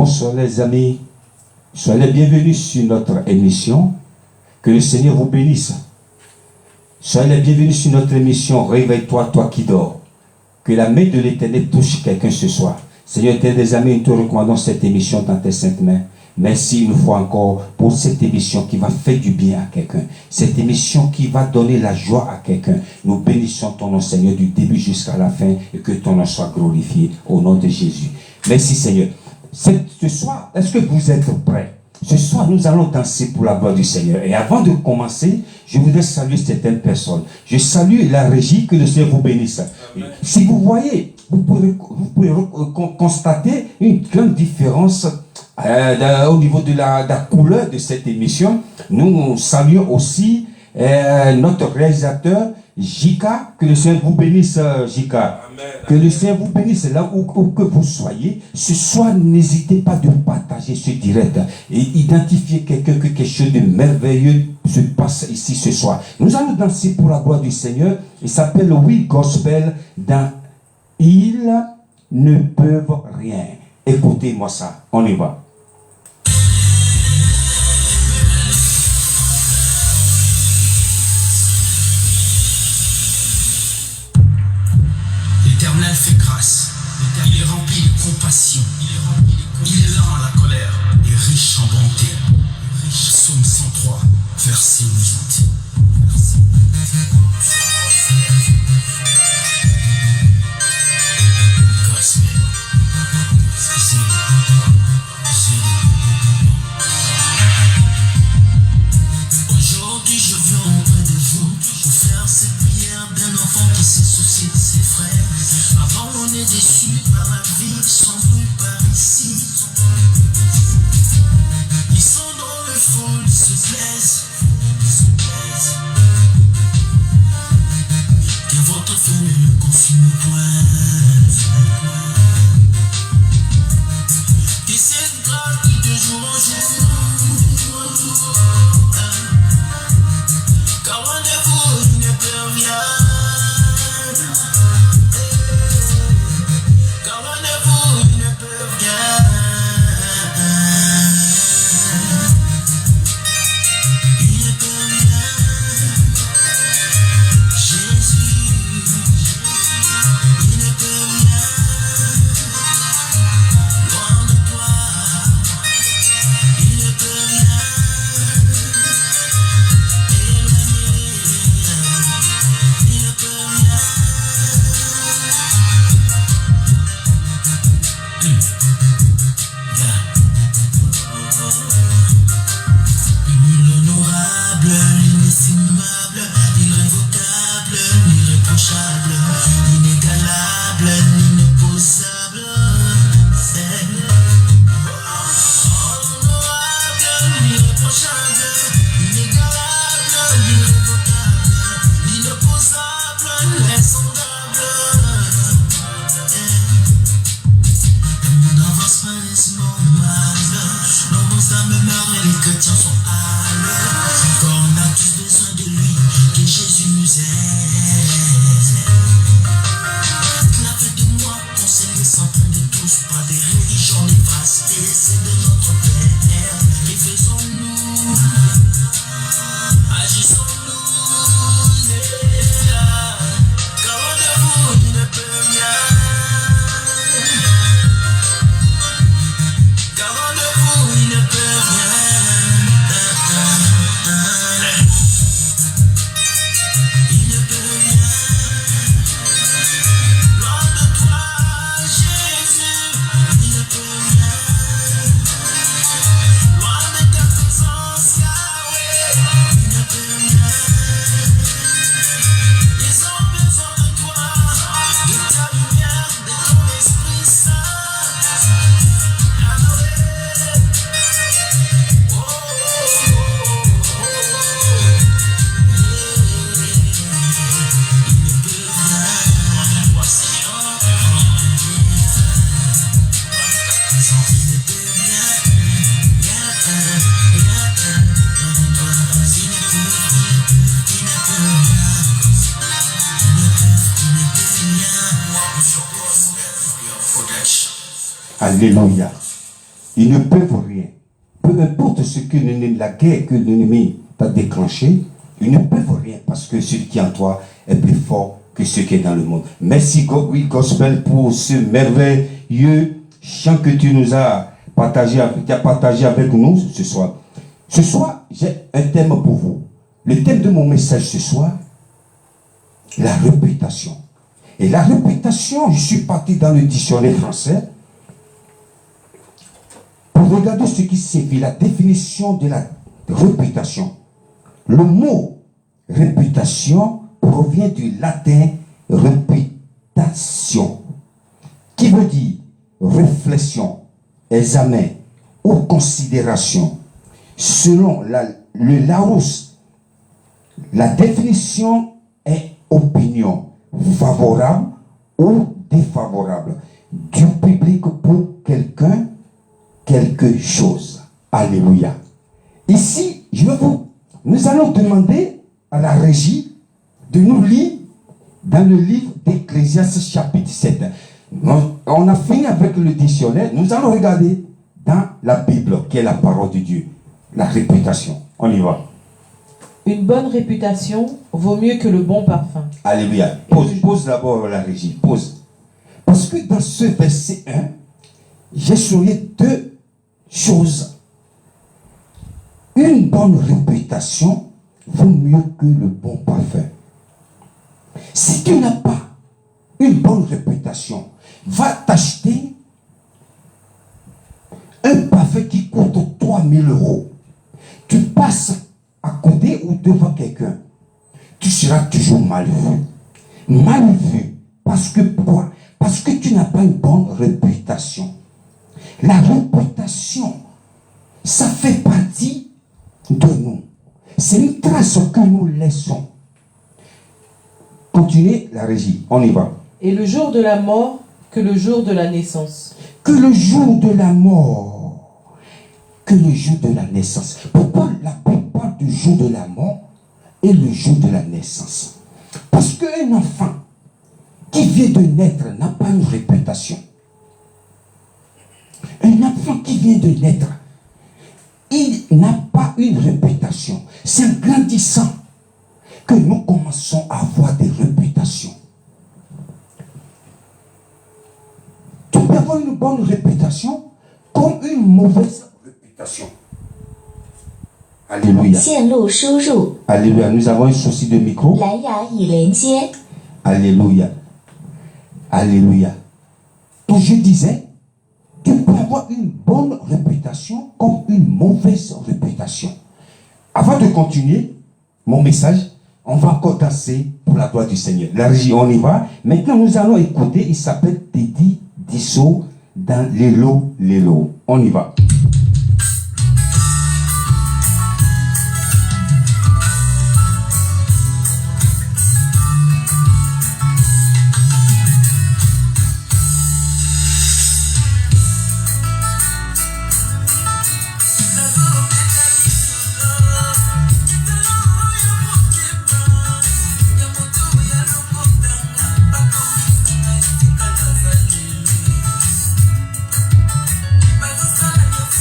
Bonsoir les amis, soyez les bienvenus sur notre émission. Que le Seigneur vous bénisse. Soyez les bienvenus sur notre émission Réveille-toi, toi qui dors. Que la main de l'Éternel touche quelqu'un ce soir. Seigneur, des amis, nous te recommandons cette émission dans tes saintes mains. Merci une fois encore pour cette émission qui va faire du bien à quelqu'un. Cette émission qui va donner la joie à quelqu'un. Nous bénissons ton nom, Seigneur, du début jusqu'à la fin et que ton nom soit glorifié au nom de Jésus. Merci, Seigneur. Ce soir, est-ce que vous êtes prêts? Ce soir, nous allons danser pour la gloire du Seigneur. Et avant de commencer, je voudrais saluer certaines personnes. Je salue la régie, que le Seigneur vous bénisse. Amen. Si vous voyez, vous pouvez constater une grande différence au niveau de la couleur de cette émission. Nous saluons aussi notre réalisateur, Jika. Que le Seigneur vous bénisse, Jika. Amen. Que le Seigneur vous bénisse là où que vous soyez. Ce soir, n'hésitez pas de partager ce direct et identifier quelqu'un que quelque chose de merveilleux se passe ici ce soir. Nous allons danser pour la gloire du Seigneur. Il s'appelle We Gospel dans Ils ne peuvent rien. Écoutez-moi ça. On y va. L'Éternel fait grâce, il est rempli de compassion, il est lent à la colère et riche en bonté. Psaume 103, verset 8. Aujourd'hui je viens auprès de vous pour faire cette prière d'un enfant qui s'est soucié de ses frères. Avant on est déçu par la vie sans bruit par ici. Ils sont dans le fond, ils se plaisent. Que votre feu ne le consume point. Que cette grâce qui de jour en jour. Car loin de vous, il ne peut rien. Car loin de vous, il ne peut rien. Il ne peut rien. Jésus, il ne peut rien. Loin de toi, il ne peut rien. L'honorable, l'inestimable, l'irrévocable, l'irréprochable, l'inégalable, l'inopposable. L'honorable, l'irréprochable, l'inégalable, l'irrévocable, l'inopposable, l'insondable. Le monde avance pas laisse normal. Nos âmes meurent et les chrétiens sont hâles. Car on a tous besoin de lui, que Jésus nous aide. Il a fait de moi conseiller sans prendre de tous, pas des religions néfastées, c'est de notre Père. Et faisons-nous, agissons-nous. Car loin de vous, il ne peut rien. Car loin de vous, il ne peut rien. Il ne peut rien. Loin de toi, Jésus, il ne peut rien. Loin de ta présence, Yahweh, il ne peut rien. Ils ont besoin de toi, de ta lumière, de ton Esprit Saint. Alléluia. Ils ne peuvent rien. Peu importe ce que la guerre que l'ennemi t'a déclenchée, ils ne peuvent rien parce que celui qui est en toi est plus fort que ce qui est dans le monde. Merci God Will Gospel pour ce merveilleux chant que tu nous as partagé avec nous ce soir. Ce soir, j'ai un thème pour vous. Le thème de mon message ce soir, la réputation. Et la réputation, je suis parti dans le dictionnaire français pour regarder ce qui signifie la définition de la réputation. Le mot réputation provient du latin reputatio, qui veut dire réflexion, examen ou considération. Selon le Larousse, la définition est opinion favorable ou défavorable du public pour quelqu'un, quelque chose. Alléluia. Ici, nous allons demander à la régie de nous lire dans le livre d'Ecclésiaste chapitre 7. On a fini avec le dictionnaire. Nous allons regarder dans la Bible, qui est la parole de Dieu. La réputation. On y va. Une bonne réputation vaut mieux que le bon parfum. Alléluia. Pose d'abord la régie. Pose. Parce que dans ce verset 1, j'ai souligné deux choses. Une bonne réputation vaut mieux que le bon parfum. Si tu n'as pas une bonne réputation, va t'acheter un parfum qui coûte 3000 €. Tu passes à côté ou devant quelqu'un, tu seras toujours mal vu. Mal vu. Parce que pourquoi? Parce que tu n'as pas une bonne réputation. La réputation, ça fait partie de nous. C'est une trace que nous laissons. Continuez la régie, on y va. Et le jour de la mort que le jour de la naissance. Que le jour de la mort, que le jour de la naissance. Pourquoi la Bible parle du jour de la mort et le jour de la naissance? Parce qu'un enfant qui vient de naître n'a pas une réputation. Un enfant qui vient de naître, il n'a pas une réputation. C'est en grandissant que nous commençons à avoir des réputations. Tu peux avoir une bonne réputation comme une mauvaise réputation. Alléluia. Alléluia. Nous avons un souci de micro. Alléluia. Alléluia. Donc je disais, tu peux avoir une bonne réputation comme une mauvaise réputation. Avant de continuer mon message, on va encore danser pour la gloire du Seigneur. La régie, on y va. Maintenant, nous allons écouter, il s'appelle Teddy Disso dans Lélo Lélo. On y va. But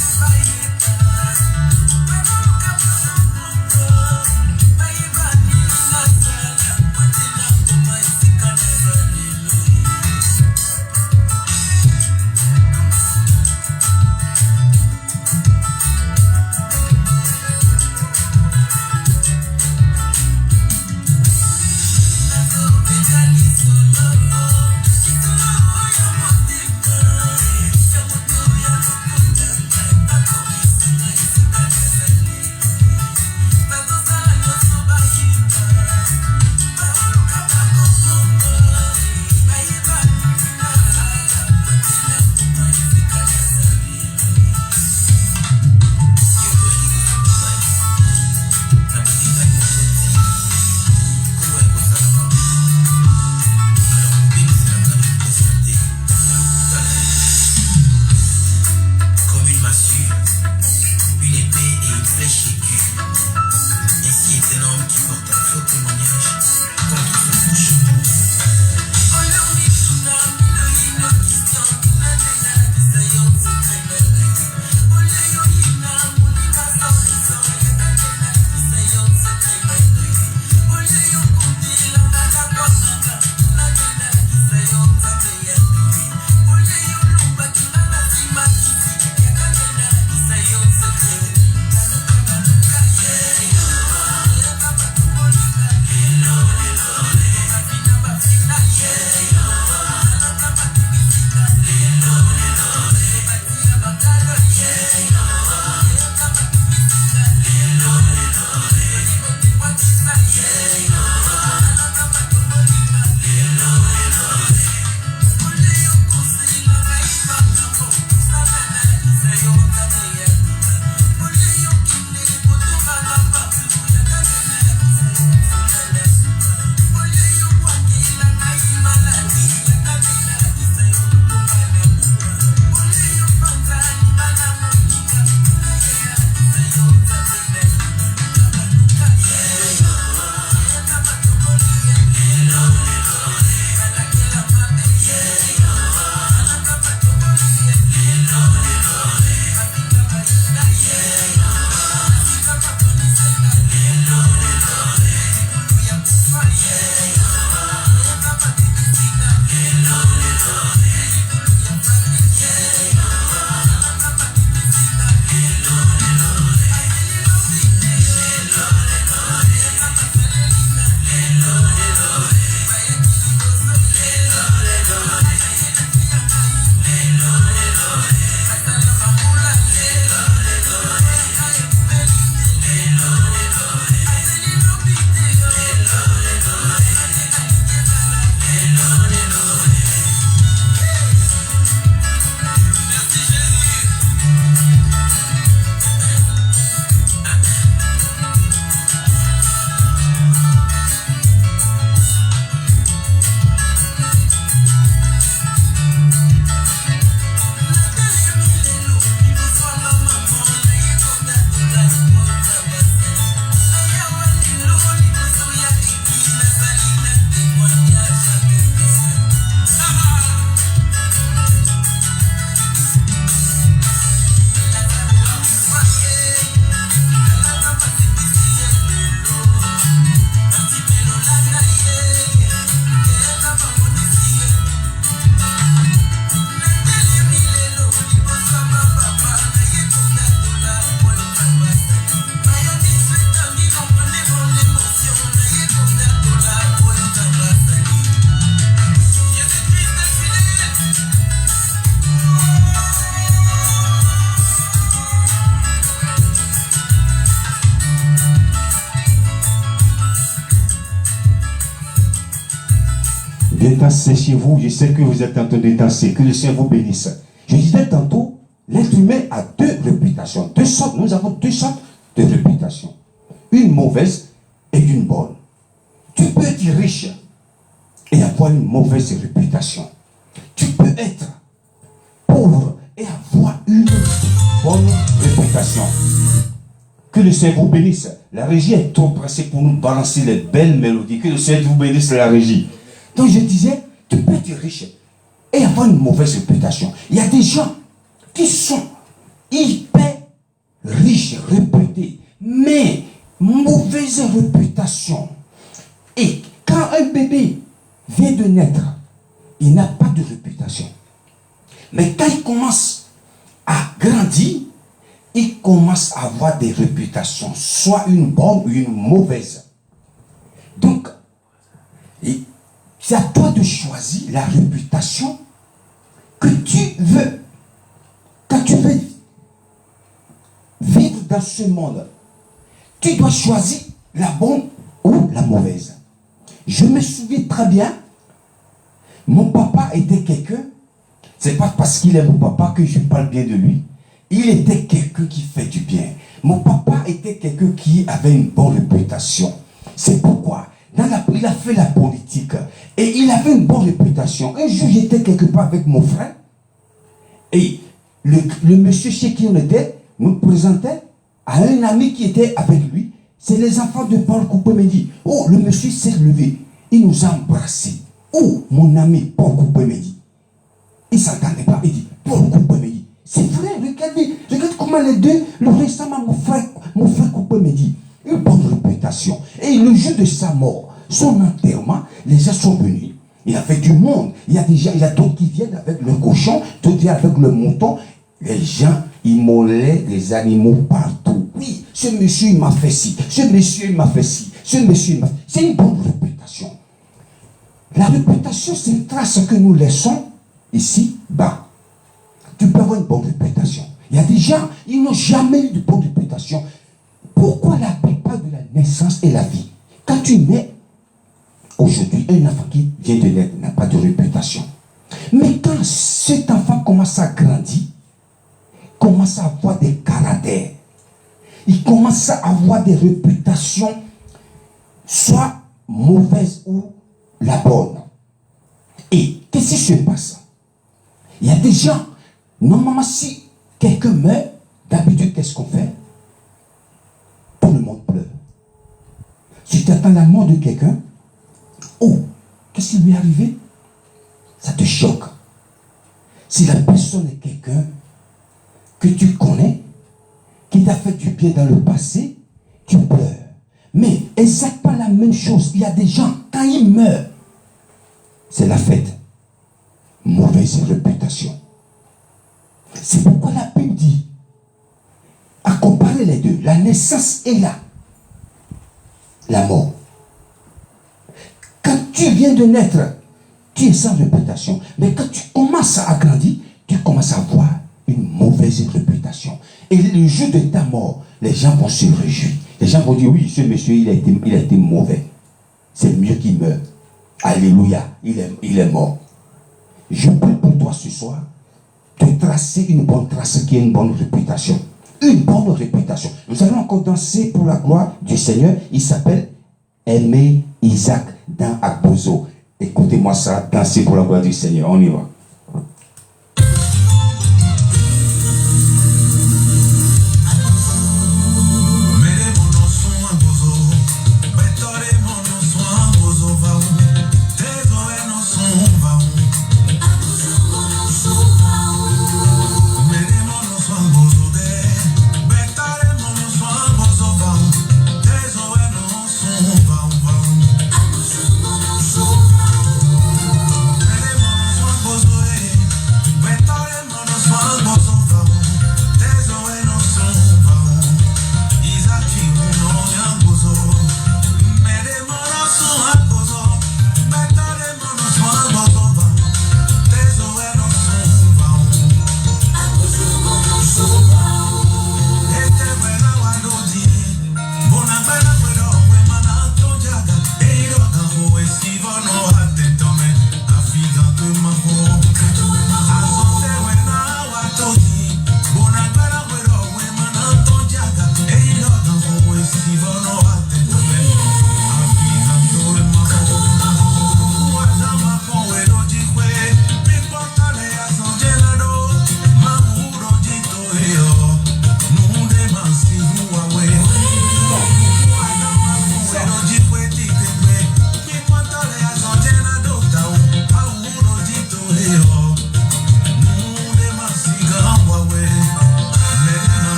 de danser chez vous. Je sais que vous êtes en train de danser. Que le Seigneur vous bénisse. Je disais tantôt, l'être humain a deux réputations. Nous avons deux sortes de réputations. Une mauvaise et une bonne. Tu peux être riche et avoir une mauvaise réputation. Tu peux être pauvre et avoir une bonne réputation. Que le Seigneur vous bénisse. La régie est trop pressée pour nous balancer les belles mélodies. Que le Seigneur vous bénisse, la régie. Donc je disais, tu peux être riche et avoir une mauvaise réputation. Il y a des gens qui sont hyper riches, réputés, mais mauvaise réputation. Et quand un bébé vient de naître, il n'a pas de réputation. Mais quand il commence à grandir, il commence à avoir des réputations, soit une bonne ou une mauvaise. Donc, c'est à toi de choisir la réputation que tu veux. Quand tu veux vivre dans ce monde, tu dois choisir la bonne ou la mauvaise. Je me souviens très bien, mon papa était quelqu'un, c'est pas parce qu'il est mon papa que je parle bien de lui. Il était quelqu'un qui fait du bien. Mon papa était quelqu'un qui avait une bonne réputation. C'est pourquoi il a fait la politique et il avait une bonne réputation. Un jour, j'étais quelque part avec mon frère et le monsieur chez qui on était nous présentait à un ami qui était avec lui. C'est les enfants de Paul Coupé-Medi. Oh, le monsieur s'est levé. Il nous a embrassés. Oh, mon ami Paul Coupé-Medi. Il ne s'entendait pas. Il dit, Paul Coupé-Medi. C'est vrai, regardez comment les deux, le récemment, mon frère Coupé-Medi. Une bonne réputation. Et le jour de sa mort, son enterrement, les gens sont venus. Il y avait du monde. Il y a d'autres qui viennent avec le cochon, d'autres viennent avec le mouton. Les gens immolaient les animaux partout. Oui, ce monsieur il m'a fait ci, ce monsieur il m'a fait ci, ce monsieur il m'a fait... C'est une bonne réputation. La réputation, c'est une trace que nous laissons ici bas. Tu peux avoir une bonne réputation. Il y a des gens, ils n'ont jamais eu de bonne réputation. Pourquoi la Bible parle de la naissance et la vie? Quand tu nais, aujourd'hui, un enfant qui vient de naître n'a pas de réputation. Mais quand cet enfant commence à grandir, commence à avoir des caractères, il commence à avoir des réputations, soit mauvaises ou la bonne. Et qu'est-ce qui se passe? Il y a des gens, normalement, si quelqu'un meurt, d'habitude, qu'est-ce qu'on fait? Tout le monde pleure. Si tu attends la mort de quelqu'un, oh, qu'est-ce qui lui est arrivé? Ça te choque. Si la personne est quelqu'un que tu connais, qui t'a fait du bien dans le passé, tu pleures. Mais exactement la même chose. Il y a des gens, quand ils meurent, c'est la fête. Mauvaise réputation. C'est pourquoi la Bible dit, à comparer les deux, la naissance et la mort. Quand tu viens de naître, tu es sans réputation. Mais quand tu commences à grandir, tu commences à avoir une mauvaise réputation. Et le jour de ta mort, les gens vont se réjouir. Les gens vont dire, oui, ce monsieur, il a été mauvais. C'est mieux qu'il meure. Alléluia, il est mort. Je prie pour toi ce soir de tracer une bonne trace qui est une bonne réputation. Une bonne réputation. Nous allons encore danser pour la gloire du Seigneur. Il s'appelle Aimé Isaac dans Agbozo. Écoutez-moi ça, danser pour la gloire du Seigneur. On y va. Bozo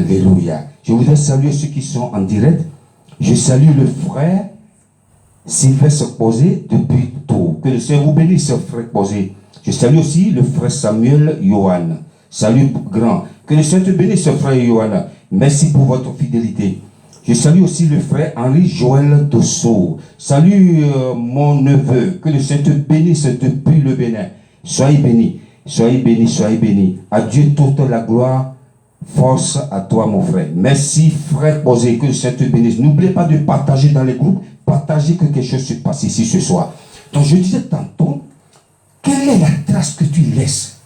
Alléluia. Je voudrais saluer ceux qui sont en direct. Je salue le frère Sylvestre Posé depuis Tours. Que le Seigneur vous bénisse, frère Posé. Je salue aussi le frère Samuel Johan. Salut grand. Que le Seigneur te bénisse, frère Johan. Merci pour votre fidélité. Je salue aussi le frère Henri Joël Dosso. Salut mon neveu. Que le Seigneur te bénisse depuis le Bénin. Soyez bénis. Soyez bénis, soyez bénis. À Dieu toute la gloire. Force à toi, mon frère. Merci, frère Posé. Que le Seigneur te bénisse. N'oubliez pas de partager dans les groupes. Partagez que quelque chose se passe ici ce soir. Donc, je disais tantôt, quelle est la trace que tu laisses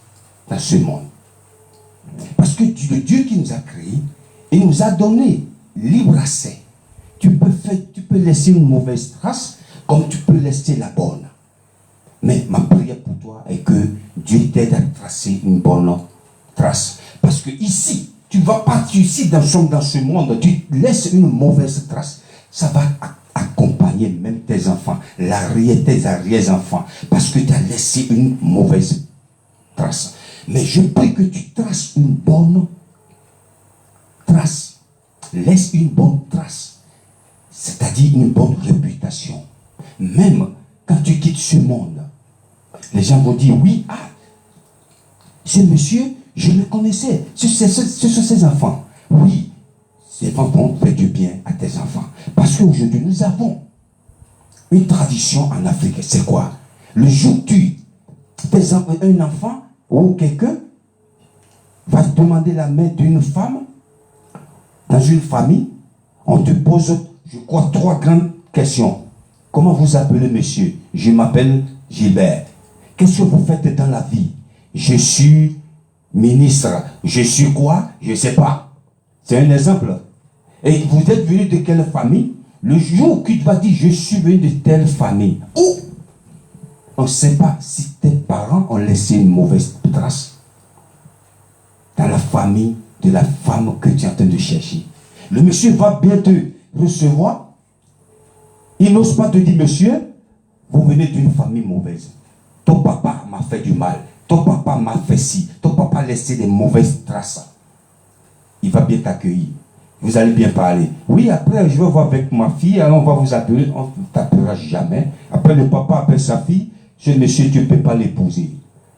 dans ce monde? Parce que le Dieu qui nous a créés, il nous a donné libre accès. Tu peux laisser une mauvaise trace, comme tu peux laisser la bonne. Mais ma prière pour toi est que Dieu t'aide à tracer une bonne trace. Parce que ici, tu vas partir ici dans ce monde, tu laisses une mauvaise trace. Ça va accompagner même tes enfants, tes arrière-enfants, parce que tu as laissé une mauvaise trace. Mais je prie que tu traces une bonne trace. Laisse une bonne trace, c'est-à-dire une bonne réputation. Même quand tu quittes ce monde, les gens vont dire, oui, ce monsieur, je le connaissais, ce sont ses enfants. Oui, ces enfants vont faire du bien à tes enfants. Parce qu'aujourd'hui, nous avons une tradition en Afrique. C'est quoi? Le jour où un enfant ou quelqu'un va te demander la main d'une femme, dans une famille, on te pose, je crois, 3 grandes questions. Comment vous appelez, monsieur? Je m'appelle Gilbert. Qu'est-ce que vous faites dans la vie? Je suis ministre. Je suis quoi? Je ne sais pas. C'est un exemple. Et vous êtes venu de quelle famille? Le jour où tu vas dire, je suis venu de telle famille. Ou on ne sait pas si tes parents ont laissé une mauvaise trace dans la famille de la femme que tu es en train de chercher. Le monsieur va bien te recevoir. Il n'ose pas te dire, monsieur, vous venez d'une famille mauvaise. Ton papa m'a fait du mal. Ton papa m'a fait ci. Ton papa a laissé des mauvaises traces. Il va bien t'accueillir. Vous allez bien parler. Oui, après, je vais voir avec ma fille. Alors, on va vous appeler. On ne t'appellera jamais. Après, le papa appelle sa fille. Ce monsieur, tu ne peux pas l'épouser.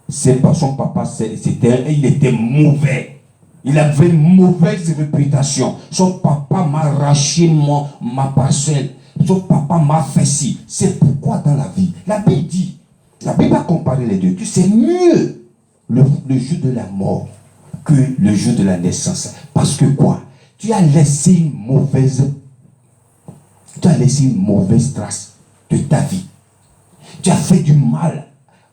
C'est pas son papa. Il était mauvais. Il avait une mauvaise réputation. Son papa m'a arraché ma parcelle. Son papa m'a fait ci. C'est pourquoi dans la vie, la Bible dit, la Bible a comparé les deux. Tu sais mieux le jour de la mort que le jour de la naissance. Parce que quoi? Tu as laissé une mauvaise trace de ta vie. Tu as fait du mal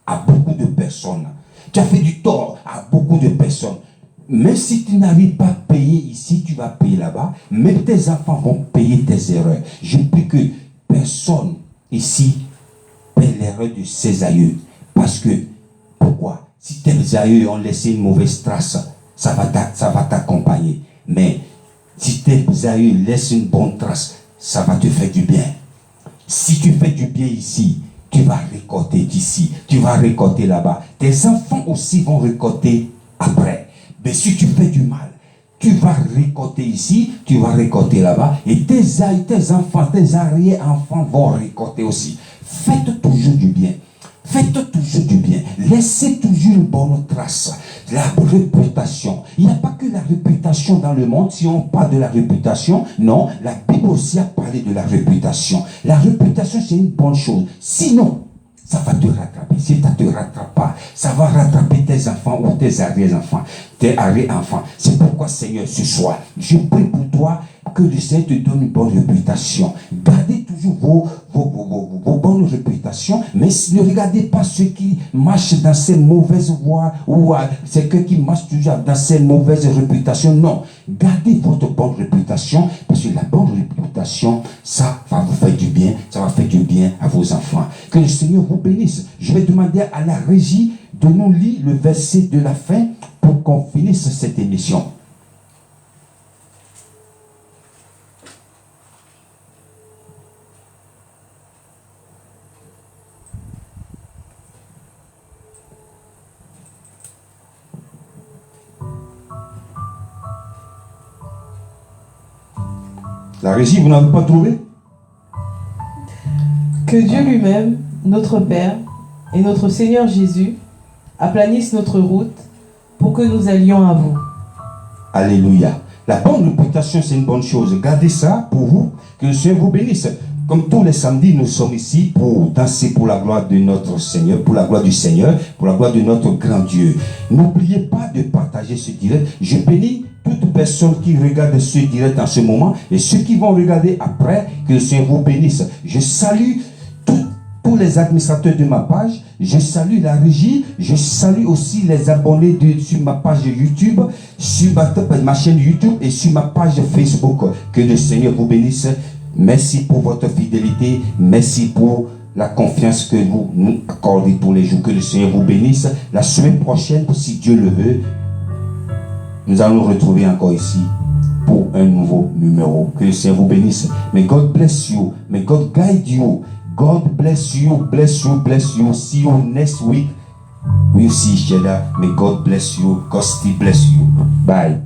à beaucoup de personnes. Tu as fait du tort à beaucoup de personnes. Même si tu n'arrives pas à payer ici, tu vas payer là-bas. Même tes enfants vont payer tes erreurs. Je prie que personne ici paie l'erreur de ses aïeux. Parce que, pourquoi? Si tes aïeux ont laissé une mauvaise trace, ça va t'accompagner. Mais si tes aïeux laissent une bonne trace, ça va te faire du bien. Si tu fais du bien ici, tu vas récolter d'ici, tu vas récolter là-bas. Tes enfants aussi vont récolter après. Mais si tu fais du mal, tu vas récolter ici, tu vas récolter là-bas, et tes enfants, tes arrière-enfants vont récolter aussi. Faites toujours du bien. Faites toujours du bien. Laissez toujours une bonne trace. La réputation. Il n'y a pas que la réputation dans le monde. Si on parle de la réputation, non, la Bible aussi a parlé de la réputation. La réputation, c'est une bonne chose. Sinon, ça va te rattraper. Si ça ne te rattrape pas, ça va rattraper tes enfants ou tes arrière-enfants. Tes arrière-enfants. C'est pourquoi, Seigneur, ce soir, je prie pour toi que le Seigneur te donne une bonne réputation. Gardez toujours vos bonnes réputations, mais ne regardez pas ceux qui marchent dans ces mauvaises voies ou ceux qui marchent toujours dans ces mauvaises réputations. Non, gardez votre bonne réputation, parce que la bonne réputation, ça va vous faire du bien, ça va faire du bien à vos enfants. Que le Seigneur vous bénisse. Je vais demander à la régie de nous lire le verset de la fin pour qu'on finisse cette émission. La régie, vous n'avez pas trouvé? Que Dieu lui-même, notre Père et notre Seigneur Jésus aplanissent notre route pour que nous allions à vous. Alléluia. La bonne réputation, c'est une bonne chose. Gardez ça pour vous, que le Seigneur vous bénisse. Comme tous les samedis, nous sommes ici pour danser pour la gloire de notre Seigneur, pour la gloire du Seigneur, pour la gloire de notre grand Dieu. N'oubliez pas de partager ce direct. Je bénis toute personne qui regarde ce direct en ce moment et ceux qui vont regarder après, que le Seigneur vous bénisse. Je salue tous les administrateurs de ma page, je salue la régie, je salue aussi les abonnés sur ma page YouTube, sur ma chaîne YouTube et sur ma page Facebook. Que le Seigneur vous bénisse. Merci pour votre fidélité, merci pour la confiance que vous nous accordez tous les jours. Que le Seigneur vous bénisse. La semaine prochaine, si Dieu le veut, nous allons nous retrouver encore ici pour un nouveau numéro. Que le Seigneur vous bénisse. May God bless you. May God guide you. God bless you, bless you, bless you. See you next week. We'll see each other. May God bless you. God still bless you. Bye.